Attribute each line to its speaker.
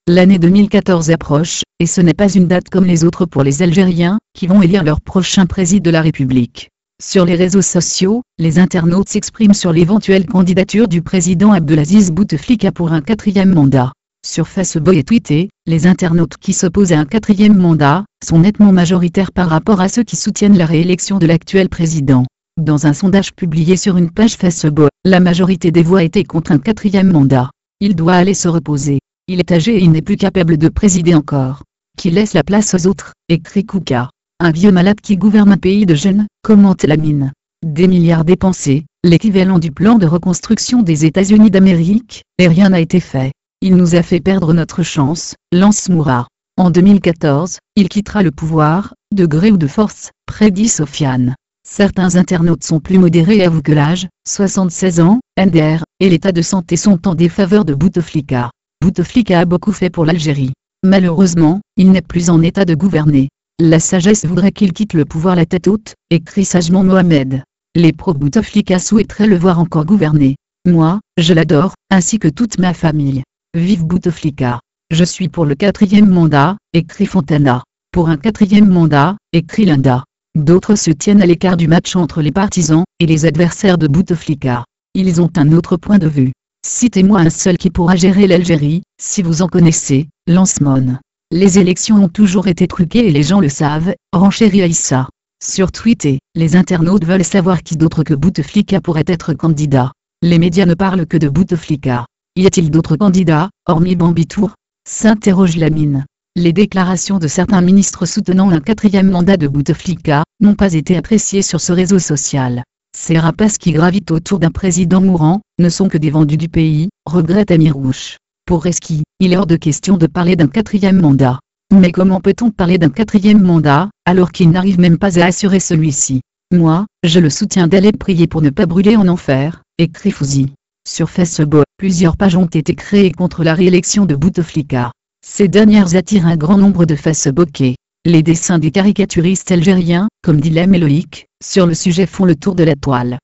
Speaker 1: L'année 2014 approche, et ce n'est pas une date comme les autres pour les Algériens, qui vont élire leur prochain président de la République. Sur les réseaux sociaux, les internautes s'expriment sur l'éventuelle candidature du président Abdelaziz Bouteflika pour un 4e mandat. Sur Facebook et Twitter, les internautes qui s'opposent à un 4e mandat sont nettement majoritaires par rapport à ceux qui soutiennent la réélection de l'actuel président. Dans un sondage publié sur une page Facebook, la majorité des voix était contre un 4e mandat. Il doit aller se reposer. Il est âgé et il n'est plus capable de présider encore. Qui laisse la place aux autres, écrit Kouka. Un vieux malade qui gouverne un pays de jeunes, commente Lamine. Des milliards dépensés, l'équivalent du plan de reconstruction des États-Unis d'Amérique, et rien n'a été fait. Il nous a fait perdre notre chance, lance Moura. En 2014, il quittera le pouvoir, de gré ou de force, prédit Sofiane. Certains internautes sont plus modérés et avouent que l'âge, 76 ans, NDR, et l'état de santé sont en défaveur de Bouteflika. Bouteflika a beaucoup fait pour l'Algérie. Malheureusement, il n'est plus en état de gouverner. La sagesse voudrait qu'il quitte le pouvoir la tête haute, écrit sagement Mohamed. Les pro-Bouteflika souhaiteraient le voir encore gouverner. Moi, je l'adore, ainsi que toute ma famille. Vive Bouteflika. Je suis pour le 4e mandat, écrit Fontana. Pour un 4e mandat, écrit Linda. D'autres se tiennent à l'écart du match entre les partisans et les adversaires de Bouteflika. Ils ont un autre point de vue. Citez-moi un seul qui pourra gérer l'Algérie, si vous en connaissez, lance Mon. Les élections ont toujours été truquées et les gens le savent, renchérit Aïssa. Sur Twitter, les internautes veulent savoir qui d'autre que Bouteflika pourrait être candidat. Les médias ne parlent que de Bouteflika. Y a-t-il d'autres candidats, hormis Bambitour? S'interroge Lamine. Les déclarations de certains ministres soutenant un 4e mandat de Bouteflika n'ont pas été appréciées sur ce réseau social. Ces rapaces qui gravitent autour d'un président mourant ne sont que des vendus du pays, regrette Amirouche. Pour Reski, il est hors de question de parler d'un 4e mandat. Mais comment peut-on parler d'un 4e mandat, alors qu'il n'arrive même pas à assurer celui-ci? Moi, je le soutiens d'aller prier pour ne pas brûler en enfer, écrit Fouzi. Sur Facebook, plusieurs pages ont été créées contre la réélection de Bouteflika. Ces dernières attirent un grand nombre de Facebookais. Les dessins des caricaturistes algériens, comme Dilem et Loïc, sur le sujet font le tour de la toile.